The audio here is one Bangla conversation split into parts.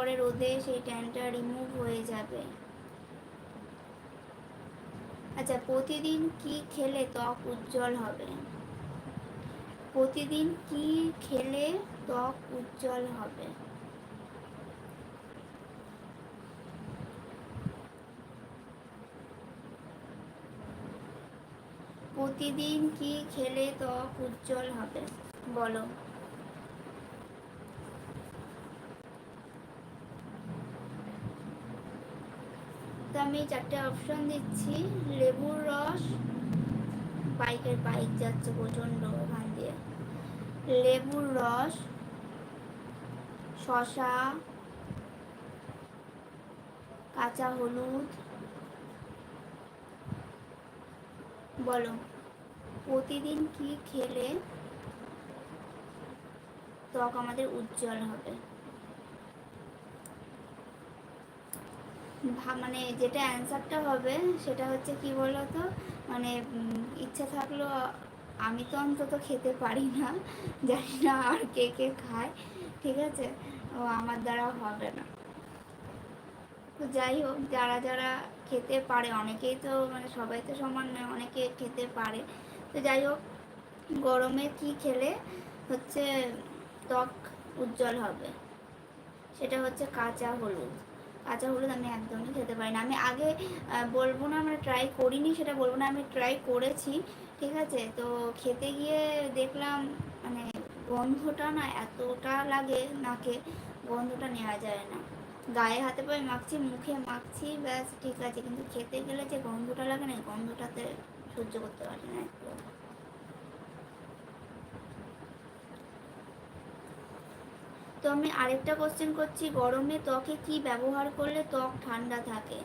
পরে রোদে সেই ট্যানটা রিমুভ হয়ে যাবে। আচ্ছা, প্রতিদিন কি খেলে ত্বক উজ্জ্বল হবে? প্রতিদিন কি খেলে ত্বক উজ্জ্বল হবে? প্রতিদিন কি খেলে ত্বক উজ্জ্বল হবে বলো। তো আমি 4টে অপশন দিচ্ছি। লেবুর রস, বাইক যাচ্ছে প্রচণ্ড ওখান দিয়ে। লেবুর রস, শশা, কাঁচা হলুদ। বলো, প্রতিদিন কি খেলে ত্বক আমাদের উজ্জ্বল হবে? মানে যেটা অ্যান্সারটা হবে সেটা হচ্ছে কি বলো তো, মানে ইচ্ছা থাকলেও আমি তো অন্তত খেতে পারি না, জানি না আর কে কে খায়, ঠিক আছে, ও আমার দ্বারা হবে না। তো যাই হোক, যারা যারা খেতে পারে, অনেকেই তো, মানে সবাই তো সমান নয়, অনেকে খেতে পারে। তো যাই হোক, গরমে কি খেলে হচ্ছে ত্বক উজ্জ্বল হবে, সেটা হচ্ছে কাঁচা হলুদ। কাঁচা হলুদ আমি একদমই খেতে পারি না। আমি আগে বলবো না আমরা ট্রাই করিনি, সেটা বলবো না, আমি ট্রাই করেছি, ঠিক আছে। তো খেতে গিয়ে দেখলাম মানে গন্ধটা না এতটা লাগে নাকে, গন্ধটা নেওয়া যায় না। গায়ে হাতে পায়ে মাখছি, মুখে মাখছি, ব্যাস ঠিক আছে, কিন্তু খেতে গেলে যে গন্ধটা লাগে না, গন্ধটাতে সহ্য করতে পারি না একটু। তো আমি আরেকটা কোশ্চেন করছি, গরমে ত্বকে কি ব্যবহার করলে ত্বক ঠান্ডা থাকে?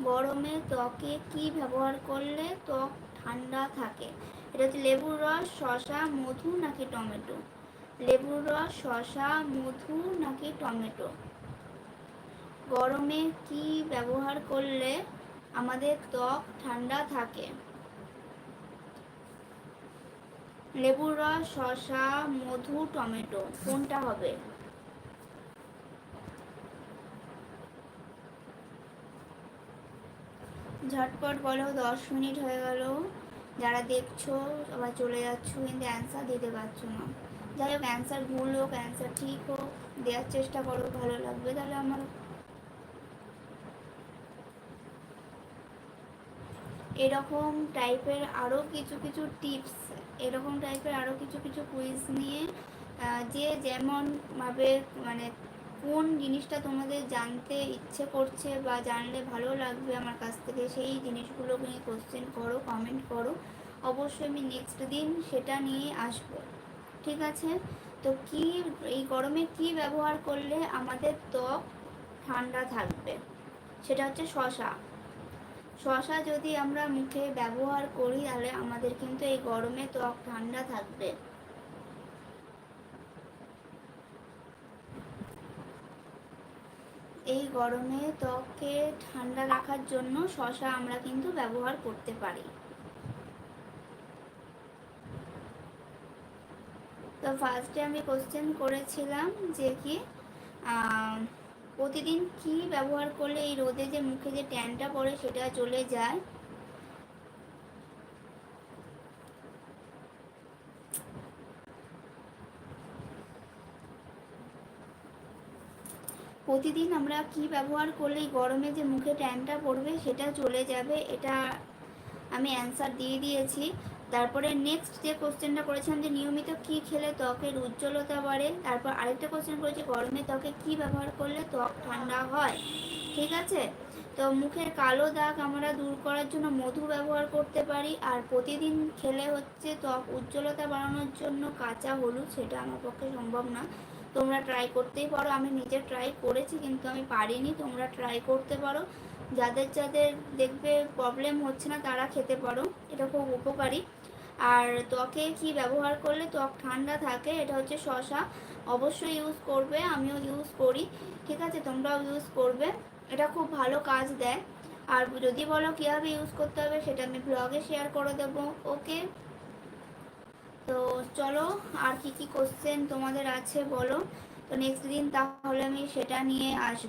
গরমে ত্বকে কি ব্যবহার করলে ত্বক ঠান্ডা থাকে? এটা হচ্ছে লেবুর রস, শসা, মধু নাকি টমেটো? লেবুর রস, শসা, মধু নাকি টমেটো? গরমে কি ব্যবহার করলে আমাদের ত্বক ঠান্ডা থাকে? লেবুর রস, শসা, মধু, টমেটো, কোনটা হবে? ঝটপট বলো, 10 মিনিট হয়ে গেল। যারা দেখছো সবাই চলে যাচ্ছ, কিন্তু অ্যান্সার দিতে পারছো না। যাই হোক, অ্যান্সার ভুল হোক অ্যান্সার ঠিক হোক, দেওয়ার চেষ্টা করো, ভালো লাগবে তাহলে আমার। এরকম টাইপের আরও কিছু কিছু টিপস, এরকম টাইপের আরও কিছু কিছু কুইজ নিয়ে যে যেমনভাবে, মানে কোন জিনিসটা তোমাদের জানতে ইচ্ছে করছে বা জানলে ভালো লাগবে আমার কাছ থেকে, সেই জিনিসগুলো নিয়ে কোশ্চেন করো, কমেন্ট করো, অবশ্যই আমি নেক্সট দিন সেটা নিয়ে আসবো, ঠিক আছে। তো কি, এই গরমে কি ব্যবহার করলে আমাদের ত্বক ঠান্ডা থাকবে? সেটা হচ্ছে শশা। শশা যদি আমরা মুখে ব্যবহার করি তাহলে আমাদের কিন্তু এই গরমে ত্বক ঠান্ডা থাকবে। এই গরমে ত্বককে ঠান্ডা রাখার জন্য শশা আমরা কিন্তু ব্যবহার করতে পারি। তো ফার্স্টে আমি কোশ্চেন করেছিলাম যে কি প্রতিদিন কি ব্যবহার করলে এই রোদে যে মুখে যে ট্যানটা পড়ে সেটা চলে যায়? প্রতিদিন আমরা কি ব্যবহার করলে এই গরমে যে মুখে ট্যানটা পড়বে সেটা চলে যাবে, এটা আমি অ্যান্সার দিয়ে দিয়েছি। তারপরে নেক্সট যে কোশ্চেনটা করেছিলাম যে নিয়মিত কি খেলে ত্বকের উজ্জ্বলতা বাড়ে, তারপর আরেকটা কোশ্চেন করেছি গরমে ত্বকে কি ব্যবহার করলে ত্বক ঠান্ডা হয়, ঠিক আছে। তো মুখের কালো দাগ আমরা দূর করার জন্য মধু ব্যবহার করতে পারি, আর প্রতিদিন খেলে হচ্ছে ত্বক উজ্জ্বলতা বাড়ানোর জন্য কাঁচা হলুদ, সেটা আমার পক্ষে সম্ভব না, তোমরা ট্রাই করতেই পারো, আমি নিজে ট্রাই করেছি কিন্তু আমি পারিনি, তোমরা ট্রাই করতে পারো, যাদের যাদের দেখবে প্রবলেম হচ্ছে না তারা খেতে পারো, এটা খুব উপকারী। আর ত্বকে কি ব্যবহার করলে ত্বক ঠান্ডা থাকে, এটা হচ্ছে শসা, অবশ্যই ইউজ করবে, আমিও ইউজ করি, ঠিক আছে, তোমরাও ইউজ করবে, এটা খুব ভালো কাজ দেয়। আর যদি বলো কীভাবে ইউজ করতে হবে সেটা আমি ব্লগে শেয়ার করে দেবো, ওকে। তো চলো, আর কি কি কোশ্চেন তোমাদের আছে বলো, তো নেক্সট দিন তাহলে আমি সেটা নিয়ে আসবো।